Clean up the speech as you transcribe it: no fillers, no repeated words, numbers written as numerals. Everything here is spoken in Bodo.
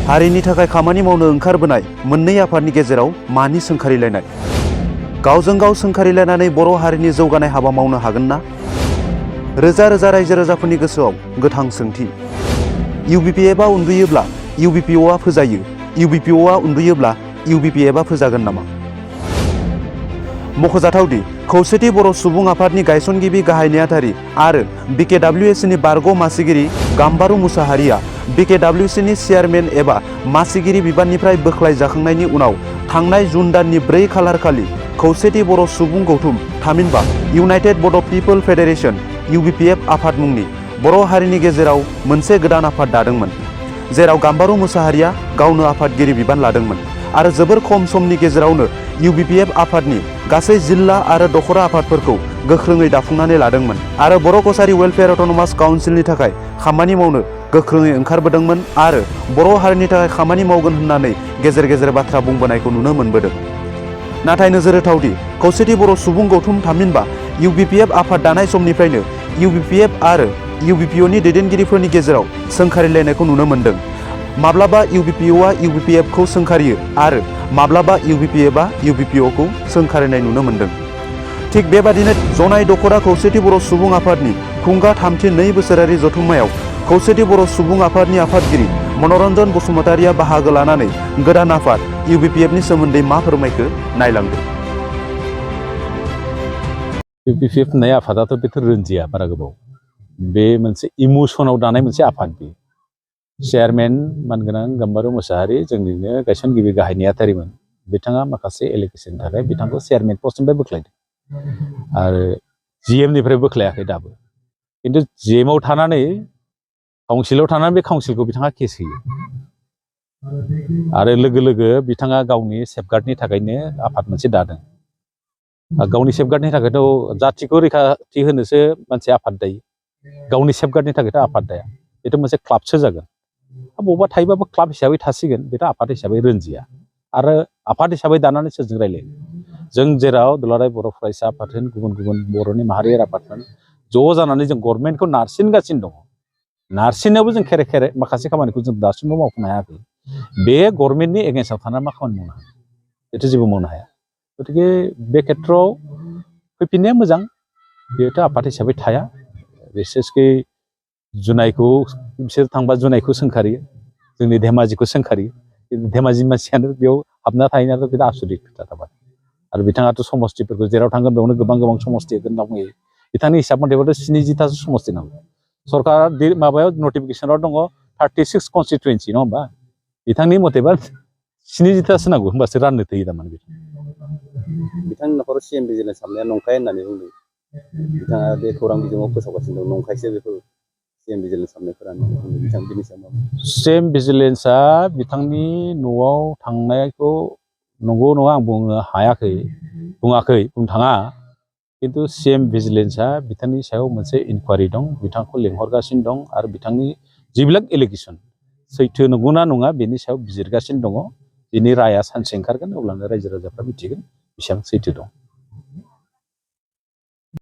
हारिनि थाखाय खामानि मावनो ओंखारबोनाय मोननै आफादनि गेजेराव मानि सोंखारिलायनाय? गावजों गाव सोंखारिलायनानै बर' हारिनि जौगानाय हाबा मावनो हागोन ना? रोजा रोजा रायजो राजाफोरनि गोसोआव गोथां सोंथि। इउबिपिएफआ उन्दुयोब्ला इउबिपिअआ फोजायो, इउबिपिअआ उन्दुयोब्ला इउबिपिएफआ फोजागोन नामा? मख'जाथावदि खौसेथि बर' सुबुं आफादनि गायसनगिरि गाहाय नेहाथारि आरो बिकेडब्लिउएसनि बारग' मासिगिरि गाम्बारु मुसाहारिया बिकेडब्लिउएसनि चेयारमेन एबा मासिगिरि बिबाननिफ्राय बोख्लाय जाखांनायनि उनाव थांनाय जुन दाननि 4 खालार खालि खौसेथि बर' सुबुं गौथुम थामहिनबा इउनाइटेड बड' पिपल फेडारेशन इउबिपिएफ आफाद मुंनि बर' हारिनि गेजेराव मोनसे गोदान आफाद दादोंमोन, जेराव गाम्बारु मुसाहारिया गावनो आफादगिरि बिबान लादोंमोन आरो जोबोर खम समनि गेजेरावनो इउबिपिएफ आफादनि गासै जिल्ला आरो दखरा आफादफोरखौ गोख्रोङै दाफुंनानै लादोंमोन आरो बर' कसारी वेलफेयार अट'नमास काउन्सिलनि थाखाय खामानि मावनो गोख्रोङै ओंखारबोदोंमोन आरो बर' हारिनि थाखाय खामानि मावगोन होननानै गेजेर गेजेर बाथ्रा बुंबोनायखौ नुनो मोनबोदों। नाथाय नोजोर होथावदि खौसेथि बर' सुबुं गौथुम थामहिनबा इउबिपिएफ आफाद दानाय समनिफ्रायनो इउबिपिएफ आरो इउबिपिअनि दैदेनगिरिफोरनि गेजेराव सोंखारिलायनायखौ नुनो मोन्दों। माब्लाबा इउबिपिअआ इउबिपिएफखौ सोंखारियो आरो माब्लाबा इउबिपिएफआ इउबिपिअखौ सोंखारिनाय नुनो मोन्दों। थिग बेबादिनो जनाय दखरा खौसेथि बर' सुबुं आफादनि खुंगा 3थि 2 बोसोरारि जथुम्मायाव खौसेथि बर' सुबुं आफादनि आफादगिरि मनरन बसुमतारिया बाहागो लानानै गोदान आफाद इउबिपिएफनि सोमोन्दै मा फोरमायखो नायलांदो। इउबिपिएफ होननाय आफादाथ' बेथ' रोंजिया बारा गोबाव, बे मोनसे इमोसनाव दानाय मोनसे आफाद। बे चेयारमेन मानगोनां गाम्बारु मुसाहारि जोंनिनो गायसनगिरि गाहाय नेहाथारिमोन। बिथाङा माखासे एलिगेसननि थाखाय बिथांखौ चेयारमेन पस्टनिफ्राय बोख्लायदों आरो जिएमनिफ्राय बोख्लायाखै दाबो। खिन्थु जिएमआव थानानै काउन्सिलाव थानानै बे काउन्सिलखौ बिथाङा केस होयो आरो लोगो लोगो बिथाङा गावनि सेफगार्डनि थाखायनो आफाद मोनसे दादों। गावनि सेफगार्डनि थाखायथ' जाथिखौ रैखाथि होनोसो मोनसे आफाद दायो, गावनि सेफगार्डनि थाखायथ' आफाद दाया। बेथ' मोनसे क्लाबसो जागोन, बबावबा थायोबाबो क्लाब हिसाबै थासिगोन, बेथ' आफाद हिसाबै रोंजिया आरो आफाद हिसाबै दानानै सोरजों रायलायो। जों जेराव दुलाराय बर' फरायसा आफाद होन, गुबुन गुबुन बर'नि माहारियारि आफाद होन, ज' जानानै जों गभर्नमेन्टखौ नारसिनगासिनो दङ। नारसिननायावबो जों खेरे माखासे खामानिखौ जों दासिमबो मावफुंनो हायाखै। बे गभर्नमेन्टनि एगेन्स्टआव थानानै मा खामानि मावनो हागोन? बेथ' जेबो मावनो हाया। गतिके बे खेथ्रआव फैफिननाया मोजां। बेथ' आफाद हिसाबै थाया। बिसेसकै जुनायखौ बिसोर थांबा जुनायखौ सोंखारियो, जोंनि धेमाजिखौ सोंखारियो। धेमाजि मानसियानो बेयाव हाबना थाहैनायाथ' बिराद आसरित खोथा थाबाय। आरो बिथाङाथ' समस्तिफोरखौ जेराव थांगोन बेयावनो गोबां समस्ति होगोन होनना बुङो। बिथांनि हिसाब मथेबाथ' 70थासो समस्ति नांगौ। सरकारा माबायाव नटिफिकेसनाव दङ 36 कनस्टिटुवेन्सि, नङा होमबा? बिथांनि मथेबा 70थासो नांगौ, होमबासो राननो थोयो थारमाने। बिथांनि न'खराव सिएम भिजिलेन्स हाबनाया नंखाय होननानै बुंदों। बिथाङा बे खौरां बिजोङाव फोसावगासिनो दं, नंखायसो बेफोर सिएम भिजिलेन्स हाबनायफोरा। बिथां बिनि सायाव सिएम भिजिलेन्सआ बिथांनि न'आव थांनायखौ नंगौ नङा आं बुंनो हायाखै, बुङाखै, बुंनो थाङा। खिन्थु सिएम भिजिलेन्सआ बिथांनि सायाव मोनसे इनकुवारि दं, बिथांखौ लिंहरगासिनो दं आरो बिथांनि जिबिलाक एलिगेसन सैथो नंगौना नङा बेनि सायाव बिजिरगासिनो दङ। बिनि राया सानसे ओंखारगोन, अब्लानो रायजो राजाफ्रा मिथिगोन बेसेबां सैथो दं।